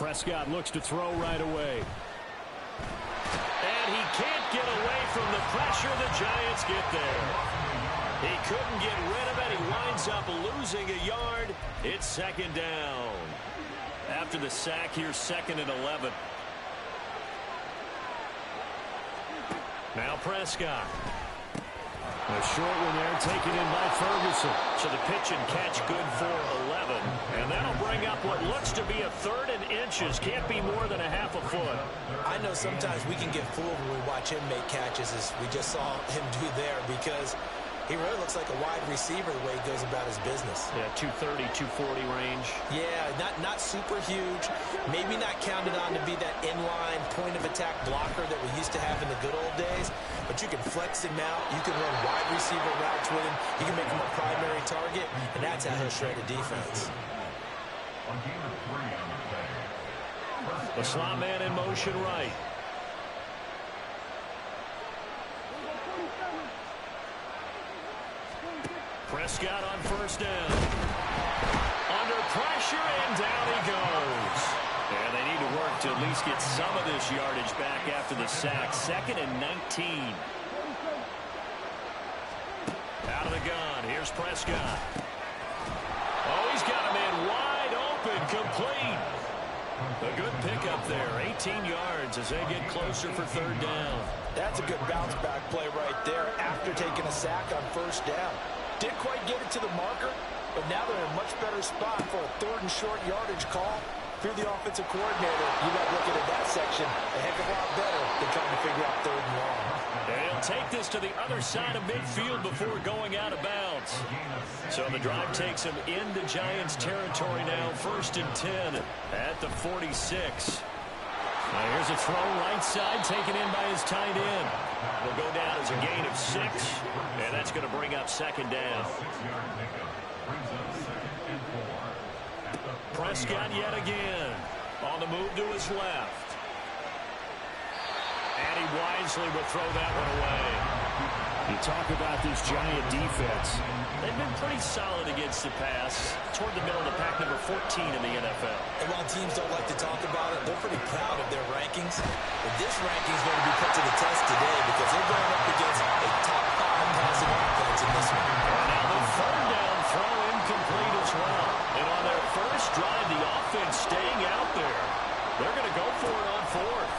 Prescott looks to throw right away. And he can't get away from the pressure. The Giants get there. He couldn't get rid of it. He winds up losing a yard. It's second down. After the sack here, 2nd and 11. Now Prescott. A short one there taken in by Ferguson. So the pitch and catch good for 11. And that'll bring up what looks to be a 3rd and inches. Can't be more than a half a foot. I know sometimes we can get fooled when we watch him make catches, as we just saw him do there, because he really looks like a wide receiver the way he goes about his business. Yeah, 230, 240 range. Yeah, not super huge. Maybe not counted on to be that inline point-of-attack blocker that we used to have in the good old days. But you can flex him out. You can run wide receiver routes with him. You can make him a primary target, and that's how he'll shred a defense. The slot man in motion right. Prescott on 1st down. Under pressure, and down he goes. And they need to work to at least get some of this yardage back after the sack. 2nd and 19. Out of the gun. Here's Prescott. Oh, he's got a man wide open. Complete. A good pickup there. 18 yards as they get closer for 3rd down. That's a good bounce-back play right there after taking a sack on 1st down. Didn't quite get it to the marker, but now they're in a much better spot for a 3rd and short yardage call. If you're the offensive coordinator, you got looking at that section a heck of a lot better than trying to figure out 3rd and long. They'll take this to the other side of midfield before going out of bounds. So the drive takes them into Giants territory now. 1st and 10 at the 46. Now here's a throw right side taken in by his tight end. Will go down as a gain of 6, and that's going to bring up 2nd down. Prescott yet again on the move to his left. And he wisely will throw that one away. You talk about this Giant defense. They've been pretty solid against the pass. Toward the middle of the pack, number 14 in the NFL. And while teams don't like to talk about it, they're pretty proud of their rankings. But this ranking is going to be put to the test today because they're going up against a top 5 passing offense in this one. And now the 3rd down throw incomplete as well. And on their first drive, the offense staying out there. They're going to go for it on 4th.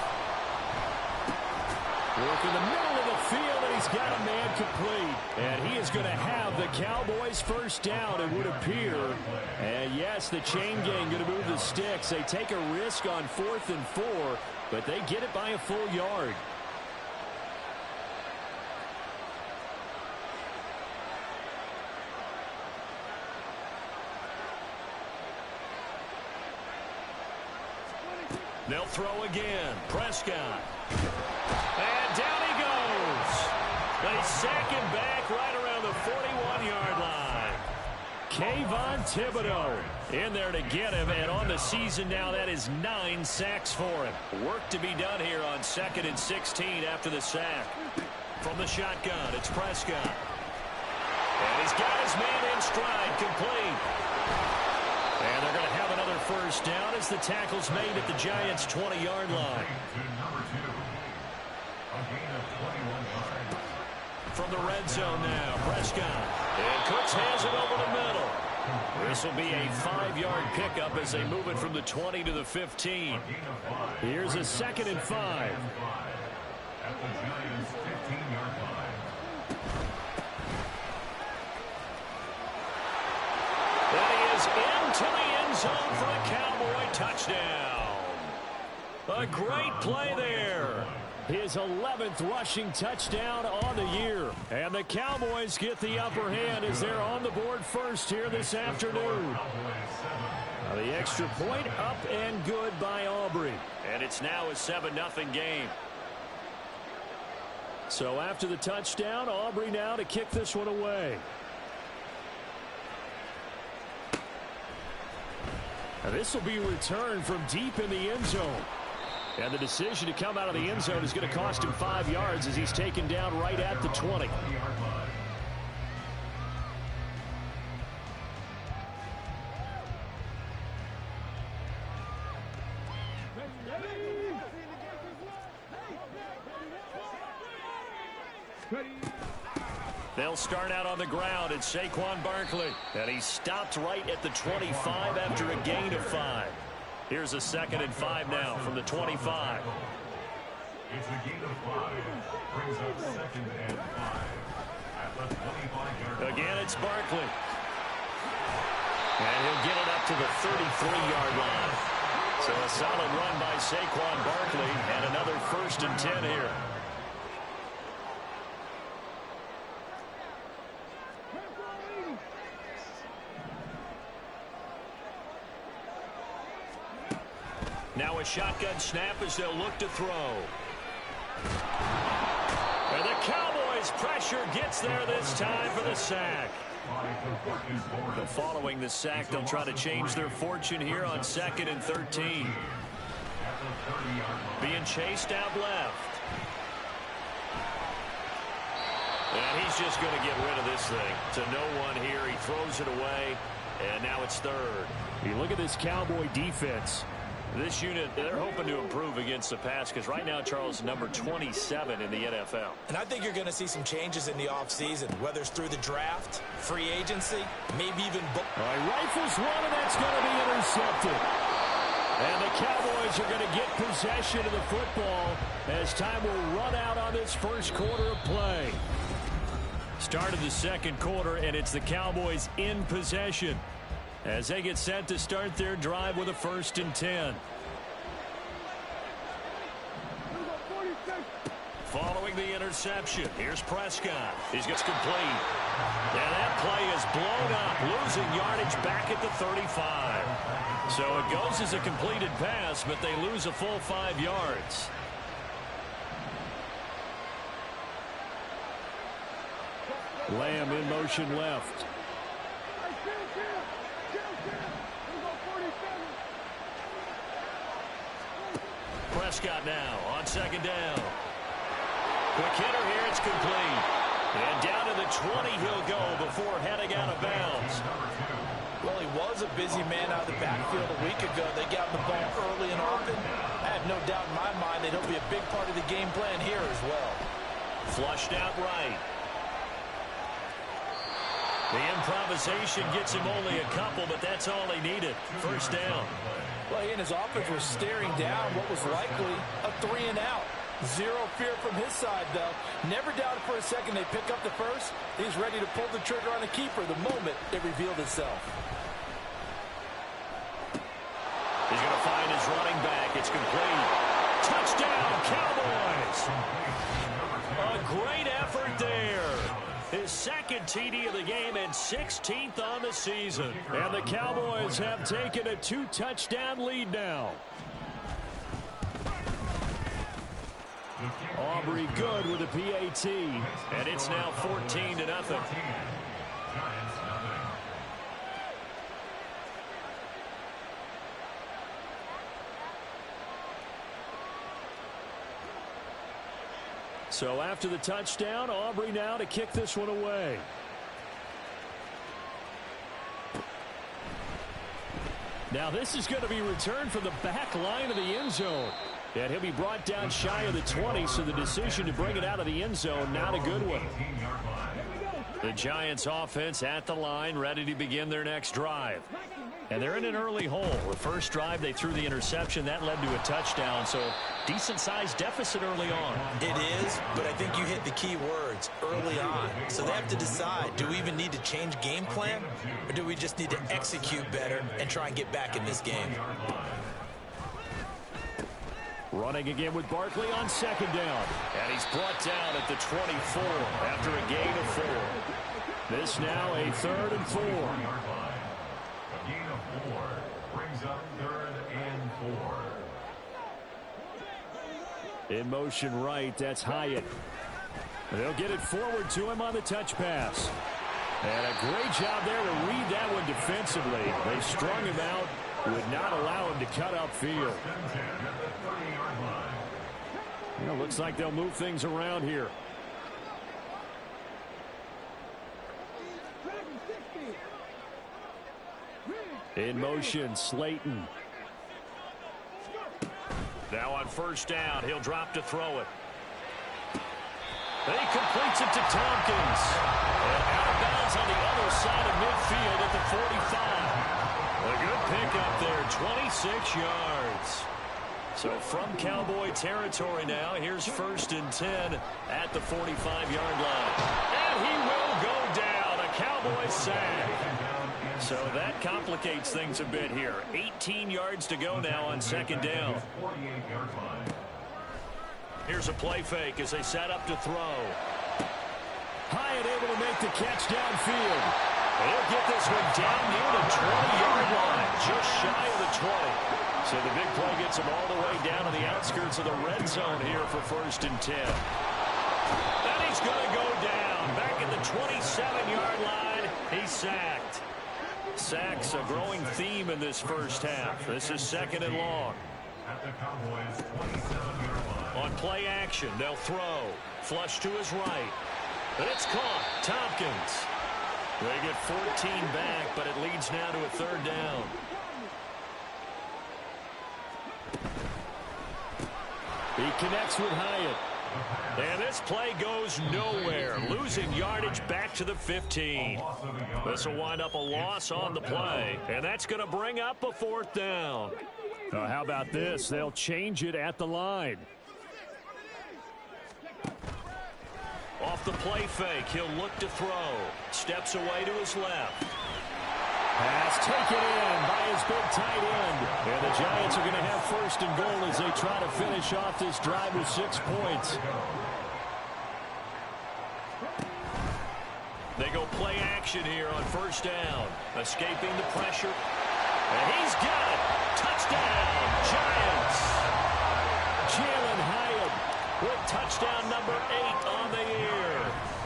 Work in the middle of the field, and he's got a man complete. And he is going to have the Cowboys' 1st down, it would appear. And yes, the chain gang going to move the sticks. They take a risk on 4th and 4, but they get it by a full yard. They'll throw again. Prescott. And down he goes. They sack him back right around the 41-yard line. Kayvon Thibodeau in there to get him. And on the season now, that is 9 sacks for him. Work to be done here on 2nd and 16 after the sack. From the shotgun, it's Prescott. And he's got his man in stride, complete. And they're going to have another 1st down as the tackle's made at the Giants' 20-yard line. From the red zone now, Prescott. And Cooks has it over the middle. This will be a 5-yard pickup as they move it from the 20 to the 15. Here's a 2nd and 5. At the Giants' 15-yard line. That is into the end zone for a Cowboy touchdown. A great play there. His 11th rushing touchdown on the year. And the Cowboys get the upper hand as they're on the board first here this afternoon. Now the extra point up and good by Aubrey. And it's now a 7-0 game. So after the touchdown, Aubrey now to kick this one away. Now this will be returned from deep in the end zone. And the decision to come out of the end zone is going to cost him 5 yards as he's taken down right at the 20. They'll start out on the ground. It's Saquon Barkley. And he stopped right at the 25 after a gain of 5. Here's a 2nd and 5 now from the 25. It's a gain of 5. Brings up 2nd and 5. At the 25-yard line. Again, it's Barkley. And he'll get it up to the 33-yard line. So a solid run by Saquon Barkley and another 1st and 10 here. Now a shotgun snap as they'll look to throw. And the Cowboys' pressure gets there this time for the sack. Following the sack, they'll try to change their fortune here on 2nd and 13. Being chased out left. And he's just going to get rid of this thing to no one here. He throws it away, and now it's 3rd. You look at this Cowboy defense. This unit, they're hoping to improve against the pass because right now, Charles, number 27 in the NFL. And I think you're going to see some changes in the offseason, whether it's through the draft, free agency, maybe even both. All right, rifles one, and that's going to be intercepted. And the Cowboys are going to get possession of the football as time will run out on this first quarter of play. Start of the 2nd quarter, and it's the Cowboys in possession as they get set to start their drive with a 1st and 10. Following the interception, here's Prescott. He's gets complete. And that play is blown up, losing yardage back at the 35. So it goes as a completed pass, but they lose a full 5 yards. Lamb in motion left. Prescott now on 2nd down. Quick hitter here, it's complete. And down to the 20 he'll go before heading out of bounds. Well, he was a busy man out of the backfield a week ago. They got the ball early and often. I have no doubt in my mind that he'll be a big part of the game plan here as well. Flushed out right. The improvisation gets him only a couple, but that's all he needed. 1st down. Well, he and his offense were staring down what was likely a 3 and out. Zero fear from his side, though. Never doubted for a second they pick up the first. He's ready to pull the trigger on the keeper the moment it revealed itself. He's going to find his running back. It's complete. Touchdown, Cowboys! A great effort there. His 2nd TD of the game and 16th on the season. And the Cowboys have taken a 2-touchdown lead now. Aubrey good with a PAT. And it's now 14-0. So after the touchdown, Aubrey now to kick this one away. Now this is going to be returned from the back line of the end zone. And he'll be brought down shy of the 20, so the decision to bring it out of the end zone, not a good one. The Giants offense at the line, ready to begin their next drive. And they're in an early hole. The first drive, they threw the interception. That led to a touchdown, so decent-sized deficit early on. It is, but I think you hit the key words, early on. So they have to decide, do we even need to change game plan, or do we just need to execute better and try and get back in this game? Running again with Barkley on 2nd down. And he's brought down at the 24 after a gain of 4. This now a 3rd and 4. A gain of 4 brings up 3rd and 4. In motion right, that's Hyatt. They'll get it forward to him on the touch pass. And a great job there to read that one defensively. They strung him out, would not allow him to cut upfield. Looks like they'll move things around here. In motion, Slayton. Now on 1st down, he'll drop to throw it. He completes it to Tompkins. And out of bounds on the other side of midfield at the 45. A good pickup there, 26 yards. So from Cowboy territory now, here's 1st and 10 at the 45-yard line. And he will go down, a Cowboy sack. So that complicates things a bit here. 18 yards to go now on 2nd down. Here's a play fake as they set up to throw. Hyatt able to make the catch downfield. He'll get this one down near the 20-yard line, just shy of the 20. So the big play gets him all the way down to the outskirts of the red zone here for 1st and 10. And he's going to go down. Back at the 27-yard line, he's sacked. Sacks a growing theme in this first half. This is 2nd and long. At the Cowboys' 27-yard line. On play action, they'll throw. Flush to his right. And it's caught. Tompkins. They get 14 back, but it leads now to a 3rd down. He connects with Hyatt. And this play goes nowhere. Losing yardage back to the 15. This will wind up a loss on the play. And that's going to bring up a 4th down. How about this? They'll change it at the line. Off the play fake, he'll look to throw. Steps away to his left. Pass taken in by his big tight end. And the Giants are going to have 1st and goal as they try to finish off this drive with 6 points. They go play action here on 1st down. Escaping the pressure. And he's got it. Touchdown, Giants. Jalen Hyatt with touchdown number 8 on the year.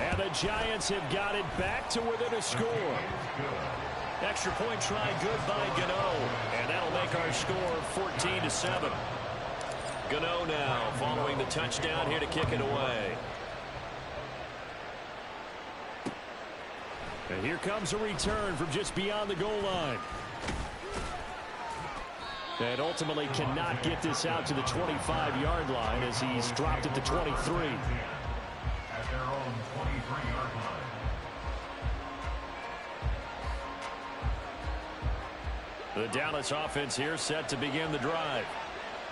And the Giants have got it back to within a score. Extra point try good by Gano. And that'll make our score 14-7. Gano now following the touchdown here to kick it away. And here comes a return from just beyond the goal line. And ultimately cannot get this out to the 25-yard line as he's dropped at the 23. At their own 23-yard line. The Dallas offense here set to begin the drive.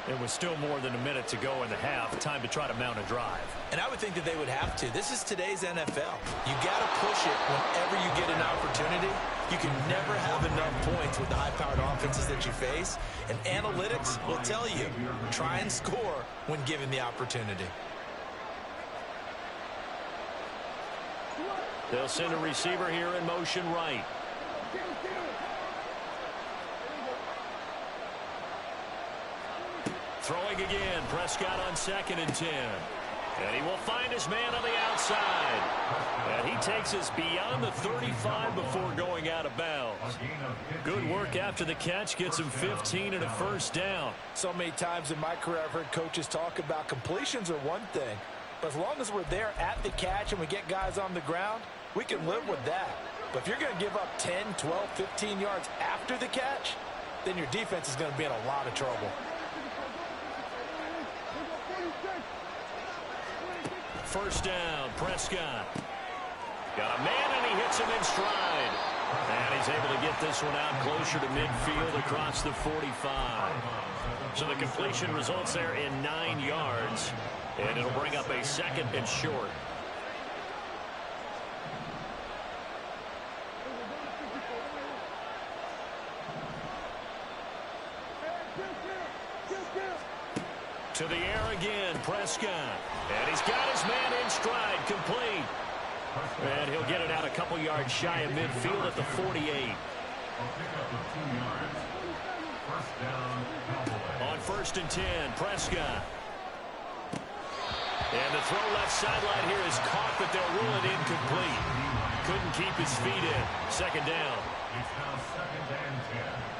It was still more than a minute to go in the half. Time to try to mount a drive. And I would think that they would have to. This is today's NFL. You got to push it whenever you get an opportunity. You can never have enough points with the high-powered offenses that you face. And analytics will tell you, try and score when given the opportunity. They'll send a receiver here in motion right. Throwing again, Prescott on 2nd and 10. And he will find his man on the outside. And he takes us beyond the 35 before going out of bounds. Good work after the catch, gets him 15 and a 1st down. So many times in my career I've heard coaches talk about completions are one thing. But as long as we're there at the catch and we get guys on the ground, we can live with that. But if you're going to give up 10, 12, 15 yards after the catch, then your defense is going to be in a lot of trouble. First down, Prescott. Got a man, and he hits him in stride. And he's able to get this one out closer to midfield across the 45. So the completion results there in 9 yards. And it'll bring up a 2nd and short. To the air again, Prescott. And he's got his man in stride, complete. And he'll get it out a couple yards shy of midfield at the 48. On 1st and 10, Prescott. And the throw left sideline here is caught, but they'll rule it incomplete. Couldn't keep his feet in. 2nd down. It's now 2nd and 10.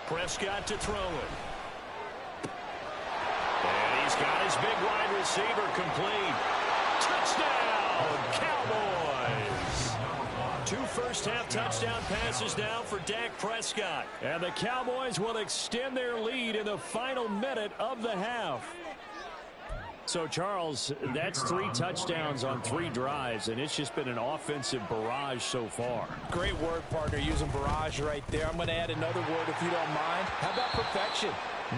Prescott to throw it. And he's got his big wide receiver complete. Touchdown, Cowboys! 2 first-half touchdown passes now for Dak Prescott. And the Cowboys will extend their lead in the final minute of the half. So, Charles, that's 3 touchdowns on 3 drives, and it's just been an offensive barrage so far. Great word, partner, using barrage right there. I'm going to add another word if you don't mind. How about perfection?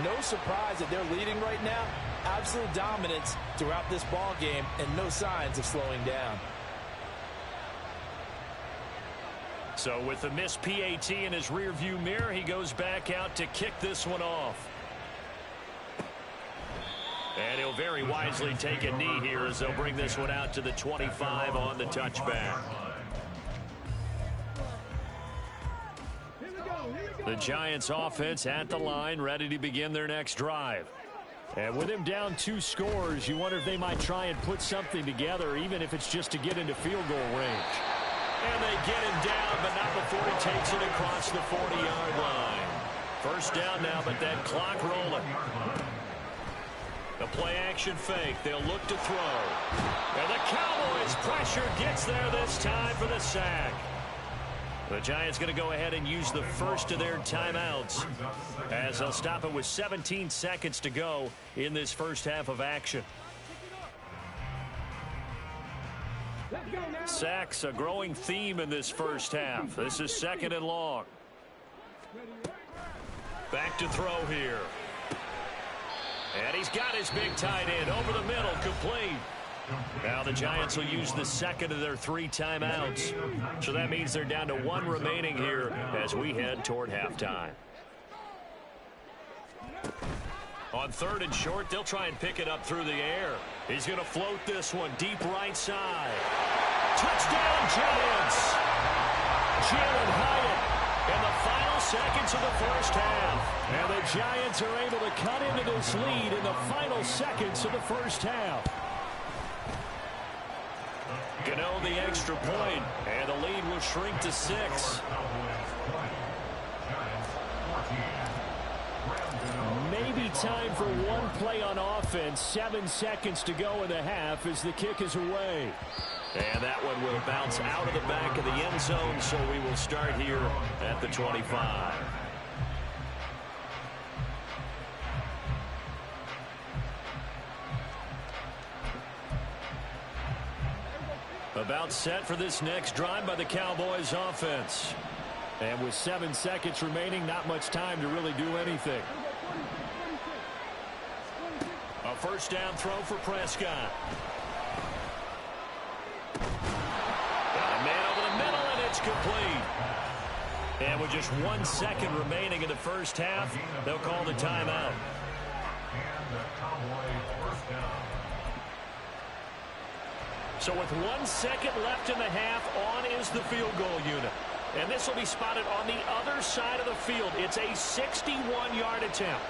No surprise that they're leading right now. Absolute dominance throughout this ball game and no signs of slowing down. So with the missed PAT in his rearview mirror, he goes back out to kick this one off. And he'll very wisely take a knee here as they'll bring this one out to the 25 on the touchback. The Giants offense at the line, ready to begin their next drive. And with him down 2 scores, you wonder if they might try and put something together, even if it's just to get into field goal range. And they get him down, but not before he takes it across the 40-yard line. First down now, but that clock rolling. The play-action fake. They'll look to throw. And the Cowboys' pressure gets there this time for the sack. The Giants going to go ahead and use the first of their timeouts as they'll stop it with 17 seconds to go in this first half of action. Sacks, a growing theme in this first half. This is 2nd and long. Back to throw here. And he's got his big tight end over the middle, complete. Now the Giants will use the second of their 3 timeouts. So that means they're down to 1 remaining here as we head toward halftime. On 3rd and short, they'll try and pick it up through the air. He's going to float this one deep right side. Touchdown, Giants! Jalen Hyatt in the final seconds of the first half. And the Giants are able to cut into this lead in the final seconds of the first half. Gano the extra point, and the lead will shrink to 6. Maybe time for one play on offense. 7 seconds to go in the half as the kick is away. And that one will bounce out of the back of the end zone, so we will start here at the 25. About set for this next drive by the Cowboys offense. And with 7 seconds remaining, not much time to really do anything. A first down throw for Prescott. Got a man over the middle, and it's complete. And with just 1 second remaining in the first half, they'll call the timeout. So with 1 second left in the half, on is the field goal unit. And this will be spotted on the other side of the field. It's a 61-yard attempt.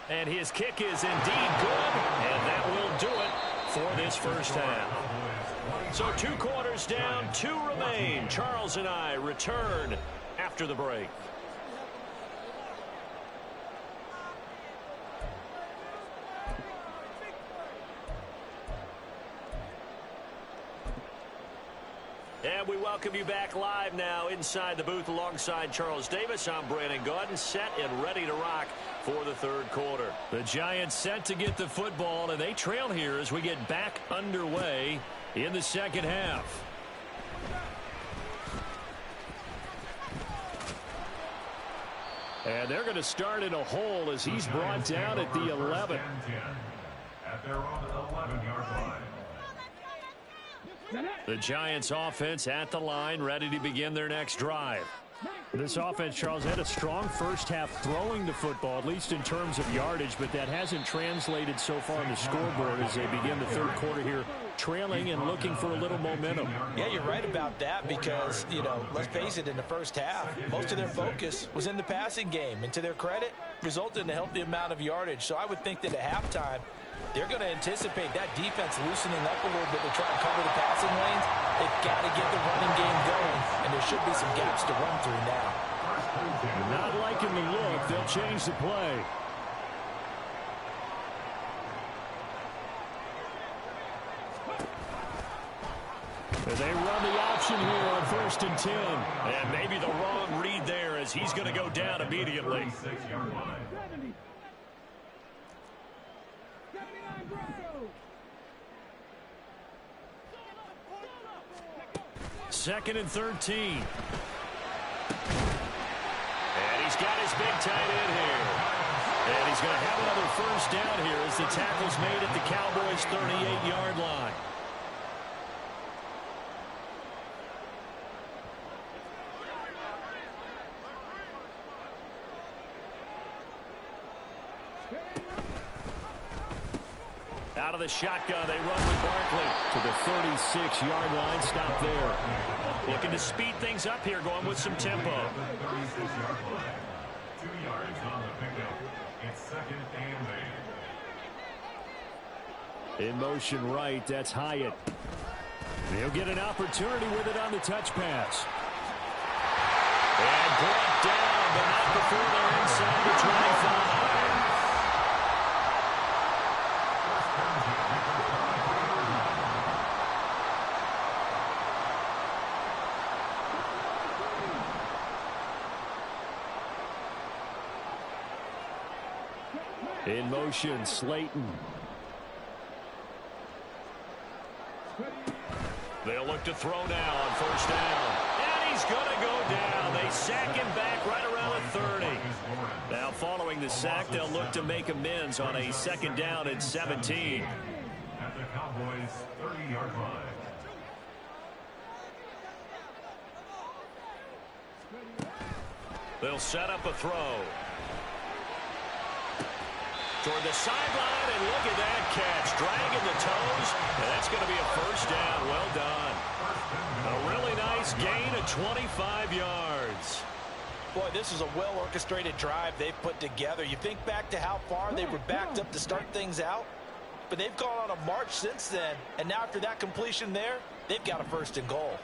And his kick is indeed good, and that will do it for this first half. So 2 quarters down, 2 remain. Charles and I return after the break. And we welcome you back live now inside the booth alongside Charles Davis. I'm Brandon Gaudin, set and ready to rock for the 3rd quarter. The Giants set to get the football, and they trail here as we get back underway in the 2nd half. And they're going to start in a hole as he's brought down at the 11. At their own 11-yard line. The Giants offense at the line, ready to begin their next drive. This offense, Charles, had a strong first half throwing the football, at least in terms of yardage, but that hasn't translated so far on the scoreboard as they begin the 3rd quarter here, trailing and looking for a little momentum. Yeah, you're right about that because, let's face it, in the first half, most of their focus was in the passing game. And to their credit, resulted in a healthy amount of yardage. So I would think that at halftime, they're going to anticipate that defense loosening up a little bit to try and cover the passing lanes. They've got to get the running game going, and there should be some gaps to run through now. Not liking the look. They'll change the play. And they run the option here on 1st and 10. And maybe the wrong read there as he's going to go down immediately. 2nd and 13. And he's got his big tight end here. And he's going to have another 1st down here as the tackle's made at the Cowboys' 38-yard line. Out of the shotgun, they run with Barkley to the 36-yard line. Stop there. Looking to speed things up here, going with some tempo. 2 yards on the pickup. It's 2nd and 8. In motion right, that's Hyatt. He'll get an opportunity with it on the touch pass. And brought down, but not before they're inside the 25. In motion, Slayton. They'll look to throw now on 1st down. And he's going to go down. They sack him back right around the 30. Now following the sack, they'll look to make amends on a 2nd down and 17. At the Cowboys' 30-yard line. They'll set up a throw. Toward the sideline, and look at that catch. Dragging the toes, and that's going to be a 1st down. Well done. A really nice gain of 25 yards. Boy, this is a well-orchestrated drive they've put together. You think back to how far they were backed up to start things out, but they've gone on a march since then, and now after that completion there, they've got a 1st and goal.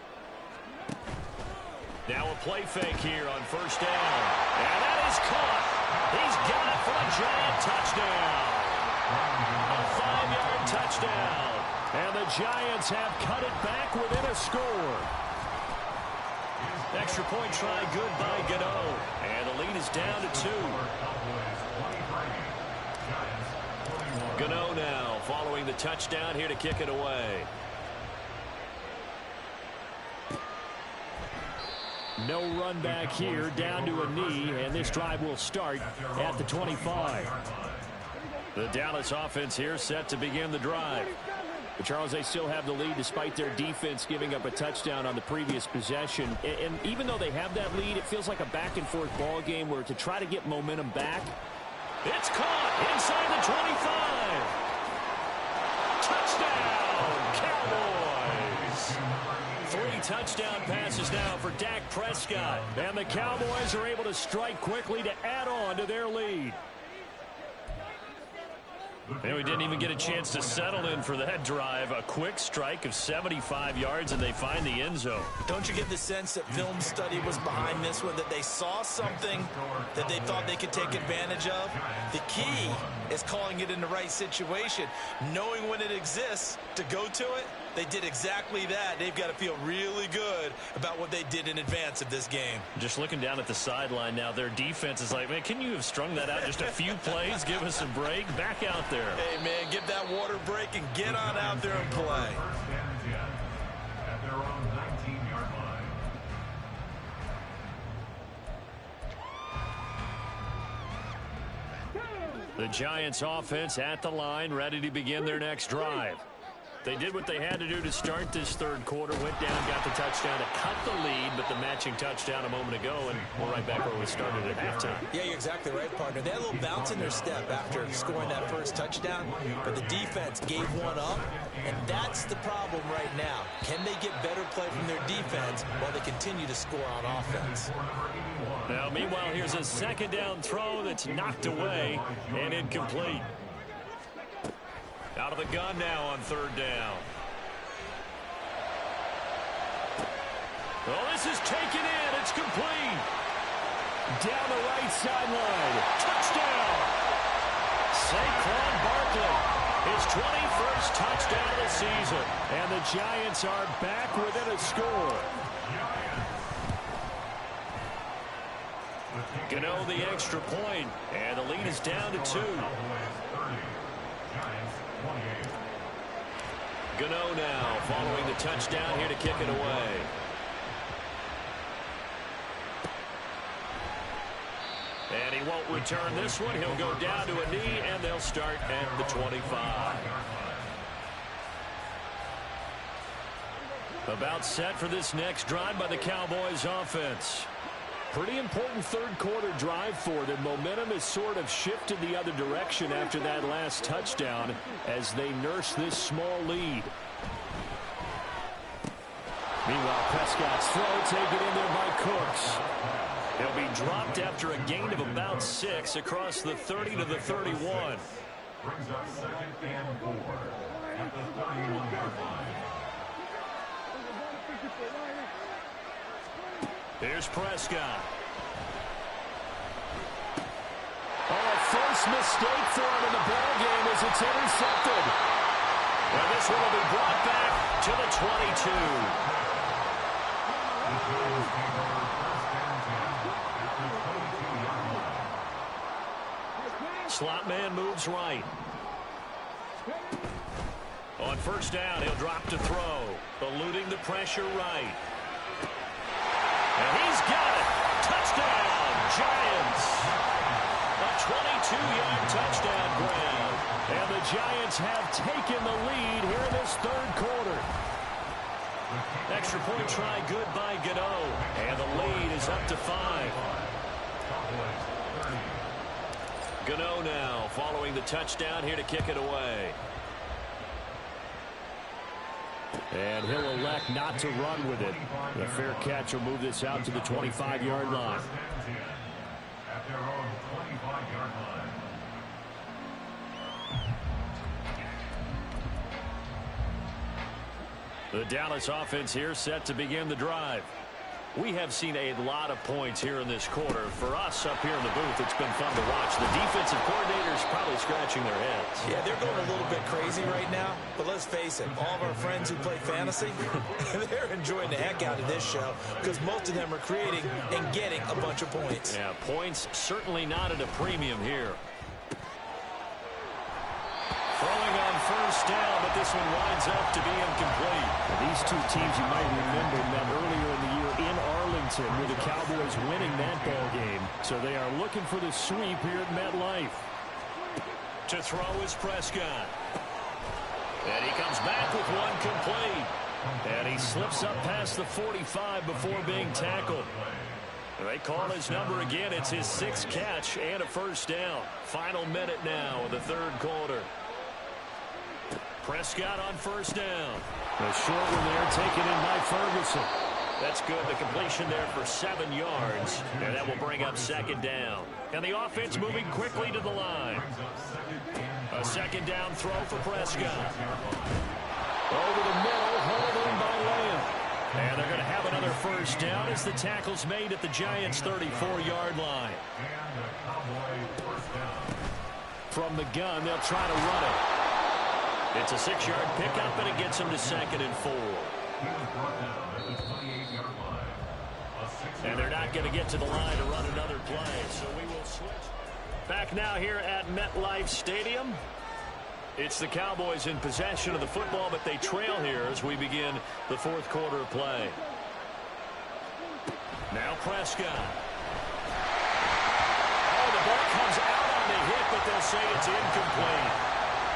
Now a play fake here on 1st down. And that is caught. He's got it for a Giant touchdown. A 5-yard touchdown. And the Giants have cut it back within a score. Extra point try good by Gano. And the lead is down to 2. Gano now following the touchdown here to kick it away. No run back here, down to a knee, and this drive will start at the 25. The Dallas offense here set to begin the drive. But Charles, they still have the lead despite their defense giving up a touchdown on the previous possession. And even though they have that lead, it feels like a back-and-forth ball game where to try to get momentum back. It's caught inside the 25. Touchdown, Cowboys! 3 touchdown passes now for Dak Prescott. And the Cowboys are able to strike quickly to add on to their lead. And we didn't even get a chance to settle in for that drive. A quick strike of 75 yards, and they find the end zone. Don't you get the sense that film study was behind this one, that they saw something that they thought they could take advantage of? The key is calling it in the right situation, knowing when it exists to go to it. They did exactly that. They've got to feel really good about what they did in advance of this game. Just looking down at the sideline now, their defense is like, man, can you have strung that out just a few plays? Give us a break. Back out there. Hey, man, give that water break and get on out there and play. First down and 10 at their own 19-yard line. The Giants offense at the line, ready to begin their next drive. They did what they had to do to start this third quarter, went down, got the touchdown to cut the lead, but the matching touchdown a moment ago, and we're right back where we started at halftime. Yeah, you're exactly right, partner. They had a little bounce in their step after scoring that first touchdown, but the defense gave one up, and that's the problem right now. Can they get better play from their defense while they continue to score on offense? Now, meanwhile, here's a second down throw that's knocked away and incomplete. Out of the gun now on third down. Oh, this is taken in. It's complete. Down the right sideline. Touchdown. Saquon Barkley. His 21st touchdown of the season. And the Giants are back within a score. Gano the extra point, and the lead is down to 2. Gano now following the touchdown here to kick it away. And he won't return this one. He'll go down to a knee, and they'll start at the 25. About set for this next drive by the Cowboys offense. Pretty important third quarter drive for them. Momentum has sort of shifted the other direction after that last touchdown as they nurse this small lead. Meanwhile, Prescott's throw taken in there by Cooks. He'll be dropped after a gain of about 6 across the 30 to the 31. Brings up 2nd and 4 at the 31-yard line. Here's Prescott. Oh, first mistake for him in the ball game as it's intercepted. And this one will be brought back to the 22. Slot man moves right. On first down, he'll drop to throw, eluding the pressure right. And he's got it. Touchdown, Giants. A 22-yard touchdown grab. And the Giants have taken the lead here in this third quarter. Extra point try good by Gano. And the lead is up to 5. Gano now following the touchdown here to kick it away. And he'll elect not to run with it. The fair catch will move this out to the 25-yard line. At their own 25-yard line. The Dallas offense here set to begin the drive. We have seen a lot of points here in this quarter. For us up here in the booth, it's been fun to watch. The defensive coordinators probably scratching their heads. Yeah, they're going a little bit crazy right now. But let's face it, all of our friends who play fantasy, they're enjoying the heck out of this show because most of them are creating and getting a bunch of points. Yeah, points certainly not at a premium here. Throwing on first down, but this one winds up to be incomplete. These two teams, you might remember, met earlier in the year in Arlington with the Cowboys winning that ball game. So they are looking for the sweep here at MetLife. To throw is Prescott. And he comes back with one complete. And he slips up past the 45 before being tackled. They call his number again. It's his 6th catch and a first down. Final minute now of the third quarter. Prescott on first down. The short one there taken in by Ferguson. That's good. The completion there for 7 yards. And that will bring up 2nd down. And the offense moving quickly to the line. A 2nd down throw for Prescott. Over the middle, hauled in by Lamb. And they're going to have another first down as the tackle's made at the Giants' 34-yard line. From the gun, they'll try to run it. It's a 6-yard pickup, and it gets him to 2nd and 4. And they're not going to get to the line to run another play, so we will switch. Back now here at MetLife Stadium. It's the Cowboys in possession of the football, but they trail here as we begin the fourth quarter of play. Now Prescott. Oh, the ball comes out on the hit, but they'll say it's incomplete.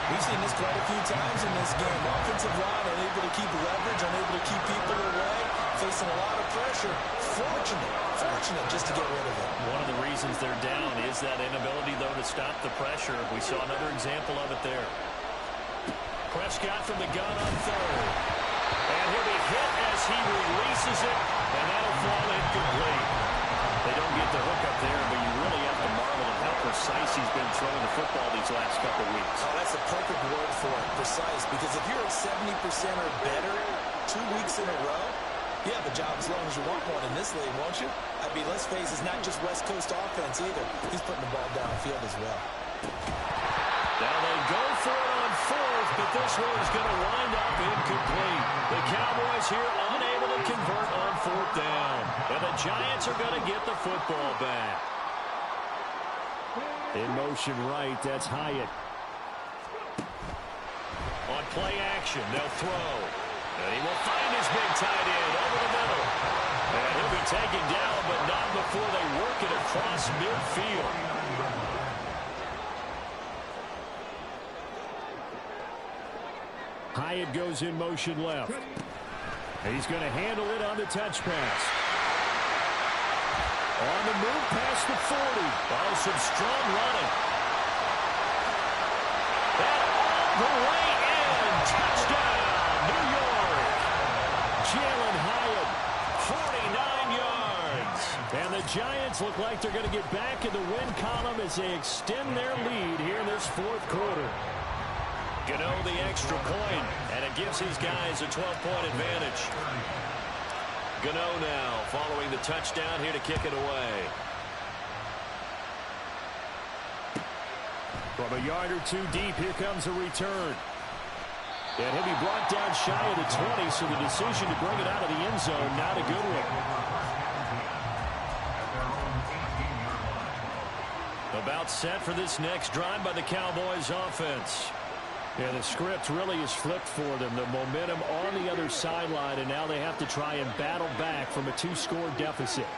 We've seen this quite a few times in this game. Offensive line unable to keep leverage, unable to keep people away, facing a lot of pressure. Fortunate just to get rid of it. One of the reasons they're down is that inability, though, to stop the pressure. We saw another example of it there. Prescott from the gun on third. And he'll be hit as he releases it, and that'll fall incomplete. They don't get the hook up there, but you really have to marvel at how precise he's been throwing the football these last couple weeks. Oh, that's a perfect word for it, precise, because if you're at 70% or better 2 weeks in a row, you have a job as long as you want one in this league, won't you? I mean, let's face it, it's not just West Coast offense either. He's putting the ball downfield as well. Now they go for it on fourth, but this one is going to wind up incomplete. The Cowboys here unable to convert on fourth down. And the Giants are going to get the football back. In motion right, that's Hyatt. On play action, they'll throw. And he will find his big tight end over the middle. And he'll be taken down, but not before they work it across midfield. Hyatt goes in motion left. And he's going to handle it on the touch pass. On the move past the 40. Oh, some strong running. And all the way in. Touchdown, New York. Jalen Hyatt, 49 yards. And the Giants look like they're going to get back in the win column as they extend their lead here in this fourth quarter. Gano the extra point, and it gives his guys a 12-point advantage. Gano now following the touchdown here to kick it away. From a yard or two deep, here comes a return. And he'll be brought down shy of the 20, so the decision to bring it out of the end zone, not a good one. About set for this next drive by the Cowboys offense. Yeah, the script really is flipped for them. The momentum on the other sideline, and now they have to try and battle back from a 2-score deficit.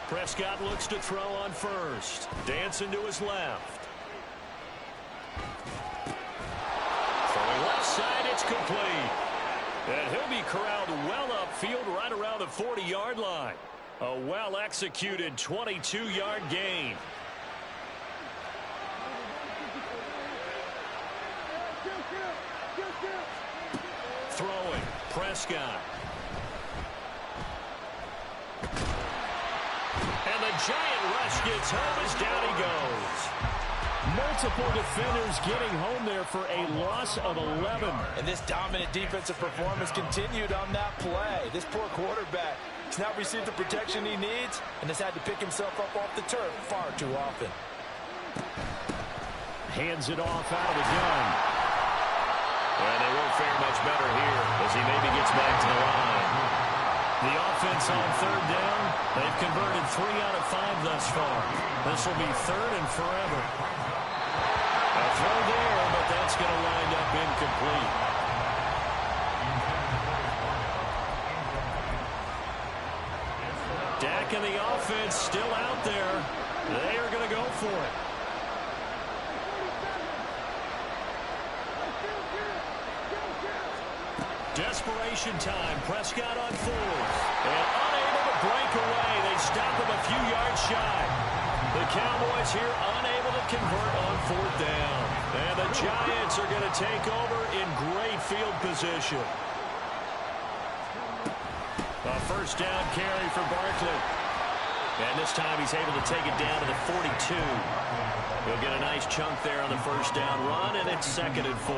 Prescott looks to throw on first. Dancing to his left. Throwing left side, it's complete. And he'll be corralled well upfield right around the 40-yard line. A well-executed 22-yard gain. Throwing, Prescott. And the giant rush gets home as down he goes. Multiple defenders getting home there for a loss of 11. And this dominant defensive performance continued on that play. This poor quarterback has not received the protection he needs and has had to pick himself up off the turf far too often. Hands it off out of the gun. And they won't fare much better here as he maybe gets back to the line. The offense on third down, they've converted 3 out of 5 thus far. This will be third and forever. A throw there, but that's going to wind up incomplete. Dak and the offense still out there. They are going to go for it. Desperation time. Prescott on fourth. And unable to break away. They stop him a few yards shy. The Cowboys here unable to convert on fourth down. And the Giants are going to take over in great field position. A first down carry for Barkley. And this time he's able to take it down to the 42. He'll get a nice chunk there on the first down run, and it's 2nd and 4.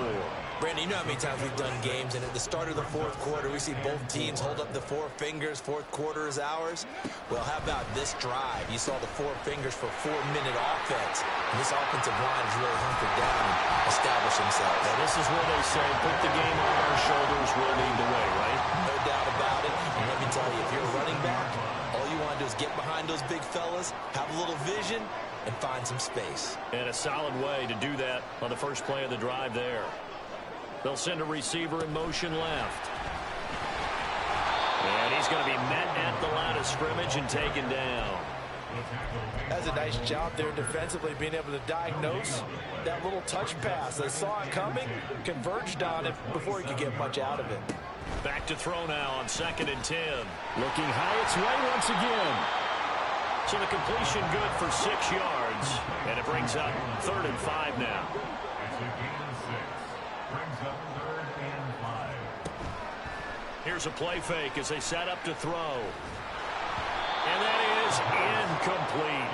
Brandon, you know how many times we've done games, and at the start of the fourth quarter, we see both teams hold up the 4 fingers, fourth quarter is ours. Well, how about this drive? You saw the 4 fingers for 4-minute offense. And this offensive line is really hunkered down and established themselves. Well, this is where they say, put the game on our shoulders, we'll lead the way, right? No doubt about it. And let me tell you, if you're a running back, all you want to do is get behind those big fellas, have a little vision, and find some space. And a solid way to do that on the first play of the drive there. They'll send a receiver in motion left. And he's going to be met at the line of scrimmage and taken down. That's a nice job there defensively, being able to diagnose that little touch pass. They saw it coming, converged on it before he could get much out of it. Back to throw now on 2nd and 10. Looking Hyatt's way once again. So the completion good for 6 yards. And it brings up 3rd and 5 now. Here's a play fake as they set up to throw. And that is incomplete.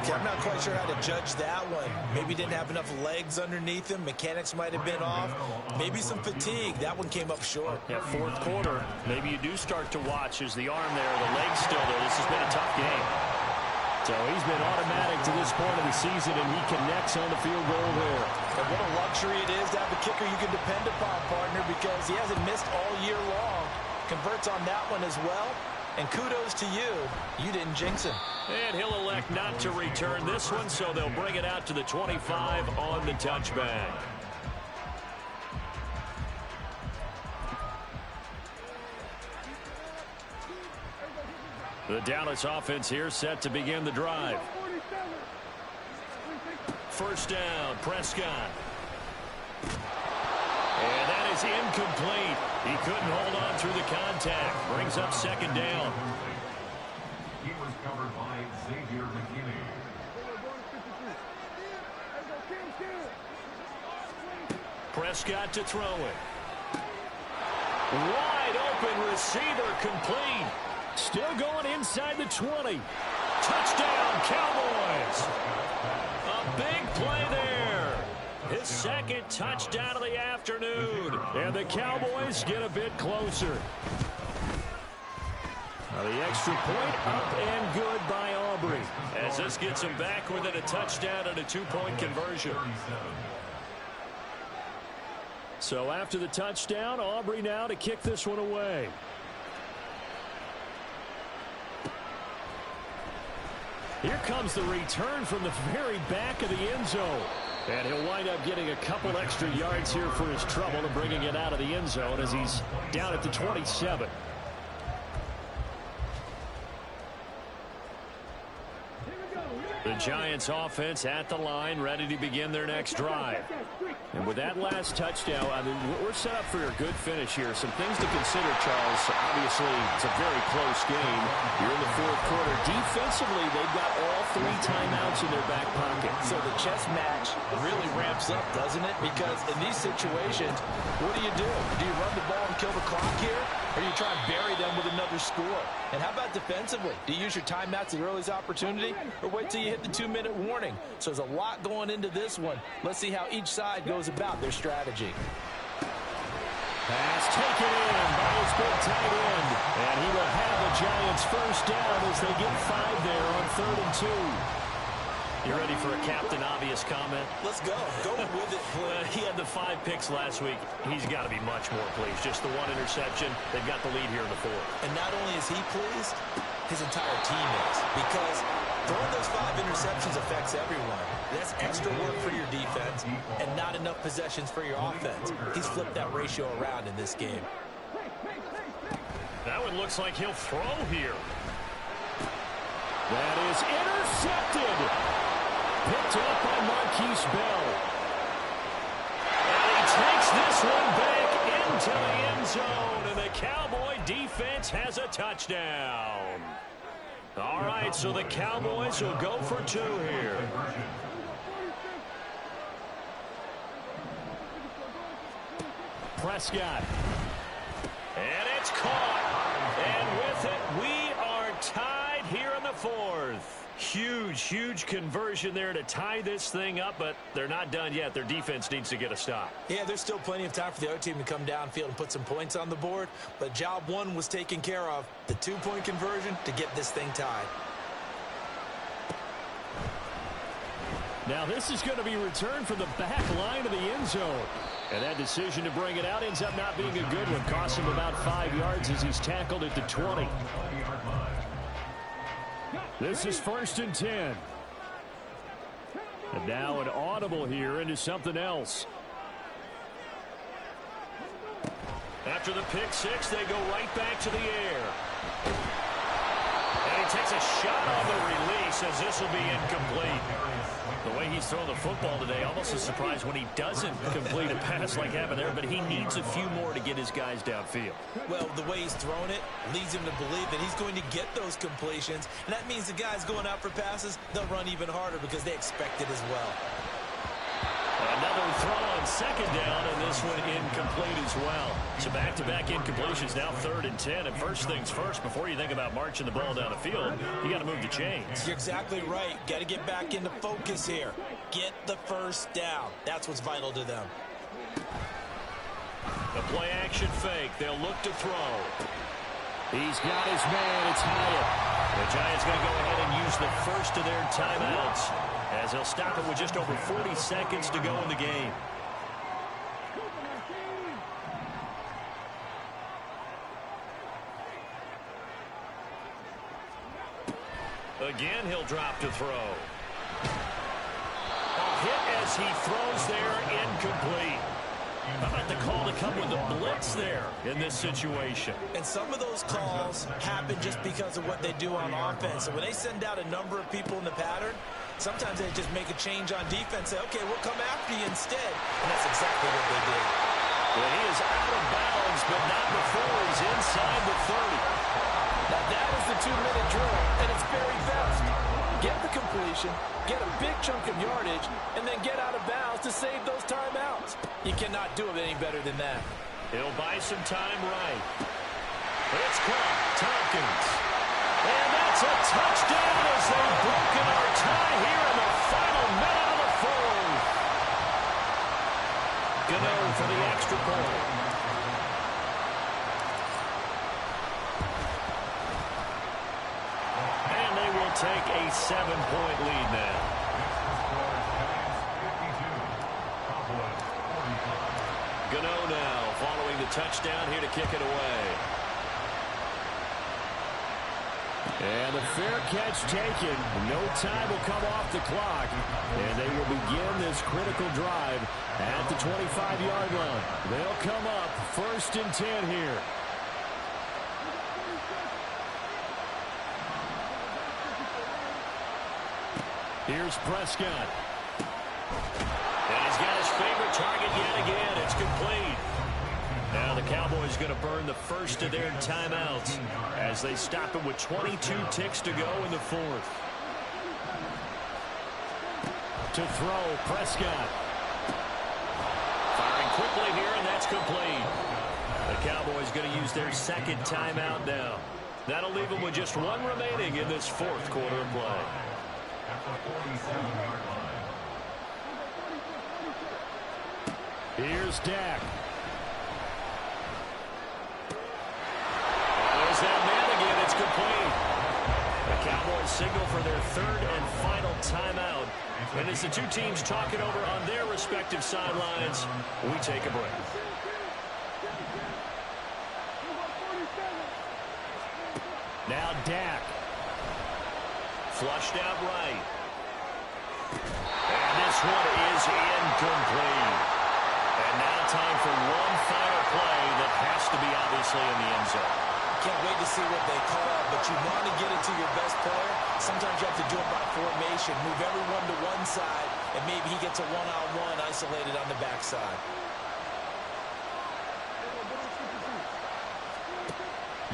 Okay, I'm not quite sure how to judge that one. Maybe didn't have enough legs underneath him. Mechanics might have been off. Maybe some fatigue. That one came up short. Yeah, fourth quarter. Maybe you do start to watch as the arm there, the leg's still there. This has been a tough game. So he's been automatic to this point of the season, and he connects on the field goal there. And what a luxury it is to have a kicker you can depend upon, partner, because he hasn't missed all year long. Converts on that one as well. And kudos to you. You didn't jinx him. And he'll elect not to return this one, so they'll bring it out to the 25 on the touchback. The Dallas offense here set to begin the drive. First down, Prescott. And that is incomplete. He couldn't hold on through the contact. Brings up second down. He was covered by Xavier McKinney. Prescott to throw it. Wide open receiver, complete. Still going inside the 20. Touchdown, Cowboys. A big play there. His second touchdown of the afternoon. And the Cowboys get a bit closer. Now the extra point up and good by Aubrey. As this gets him back within a touchdown and a two-point conversion. So after the touchdown, Aubrey now to kick this one away. Here comes the return from the very back of the end zone. And he'll wind up getting a couple extra yards here for his trouble and bringing it out of the end zone as he's down at the 27. The Giants offense at the line, ready to begin their next drive. And with that last touchdown, I mean, we're set up for a good finish here. Some things to consider, Charles. Obviously, it's a very close game. You're in the fourth quarter. Defensively, they've got all three timeouts in their back pocket. So the chess match really ramps up, doesn't it? Because in these situations, what do? Do you run the ball and kill the clock here? Or do you try and bury them with another score? And how about defensively? Do you use your timeouts at the earliest opportunity? Or wait till you hit the 2-minute warning? So there's a lot going into this one. Let's see how each side goes about their strategy. Pass taken in by his big tight end. And he will have the Giants first down as they get 5 there on 3rd and 2. You ready for a Captain Obvious comment? Let's go. Go with it, please. He had the 5 picks last week. He's got to be much more pleased. Just the 1 interception. They've got the lead here in the 4th. And not only is he pleased, his entire team is. Because throwing those 5 interceptions affects everyone. That's extra work for your defense and not enough possessions for your offense. He's flipped that ratio around in this game. That one looks like he'll throw here. That is intercepted. Picked up by Marquise Bell. And he takes this one back into the end zone. And the Cowboy defense has a touchdown. All right, so the Cowboys will go for 2 here. Prescott. And it's caught. And with it, we are tied here in the 4th. Huge conversion there to tie this thing up, but they're not done yet. Their defense needs to get a stop. Yeah, there's still plenty of time for the other team to come downfield and put some points on the board, but job 1 was taken care of. The 2-point conversion to get this thing tied. Now this is going to be returned from the back line of the end zone. And that decision to bring it out ends up not being a good one. Costs him about 5 yards as he's tackled at the 20. This is 1st and 10. And now an audible here into something else. After the pick 6, they go right back to the air. And he takes a shot on the release as this will be incomplete. The way he's thrown the football today, almost a surprise when he doesn't complete a pass like happened there, but he needs a few more to get his guys downfield. Well, the way he's thrown it leads him to believe that he's going to get those completions, and that means the guys going out for passes, they'll run even harder because they expect it as well. Another throw on 2nd down, and this one incomplete as well. So back-to-back incompletions, now 3rd and 10. And first things first, before you think about marching the ball down the field, you got to move the chains. You're exactly right. Got to get back into focus here. Get the first down. That's what's vital to them. The play-action fake. They'll look to throw. He's got his man. It's Hyatt. The Giants going to go ahead and use the first of their timeouts as they'll stop it with just over 40 seconds to go in the game. Again, he'll drop to throw. A hit as he throws there, incomplete. How about the call to come with the blitz there in this situation? And some of those calls happen just because of what they do on offense. So when they send out a number of people in the pattern, sometimes they just make a change on defense. Say, okay, we'll come after you instead. And that's exactly what they did. Well, he is out of bounds, but not before he's inside the 30. Now that is the 2-minute drill, and it's very best. Get the completion, get a big chunk of yardage, and then get out of bounds to save those timeouts. You cannot do it any better than that. He'll buy some time right. It's caught. Tompkins. And that's a touchdown as they've broken our tie here in the final minute of the fourth. Gano for the extra point. And they will take a 7-point lead now. Gano now following the touchdown here to kick it away. And the fair catch taken. No time will come off the clock. And they will begin this critical drive at the 25-yard line. They'll come up 1st and 10 here. Here's Prescott. And he's got his favorite target yet again. It's complete. Now the Cowboys going to burn the first of their timeouts as they stop it with 22 ticks to go in the fourth. To throw, Prescott. Firing quickly here, and that's complete. The Cowboys going to use their second timeout now. That'll leave them with just one remaining in this fourth quarter of play. At the 47-yard line. Here's Dak. There's that man again. It's complete. The Cowboys signal for their third and final timeout. And as the two teams talk it over on their respective sidelines, we take a break. Now Dak. Flushed out right. And this one is incomplete. And now time for one final play that has to be obviously in the end zone. Can't wait to see what they call, but you want to get it to your best player. Sometimes you have to do it by formation. Move everyone to one side, and maybe he gets a one-on-one isolated on the backside.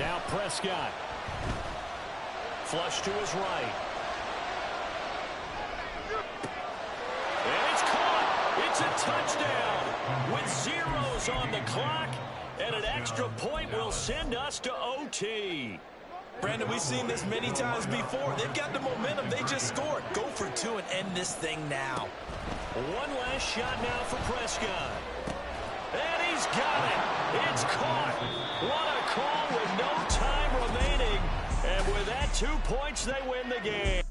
Now Prescott. Flush to his right. And it's caught. It's a touchdown with zeros on the clock. And an extra point will send us to OT. Brandon, we've seen this many times before. They've got the momentum. They just scored. Go for two and end this thing now. One last shot now for Prescott. And he's got it. It's caught. What a call with no time remaining. And with that, 2 points, they win the game.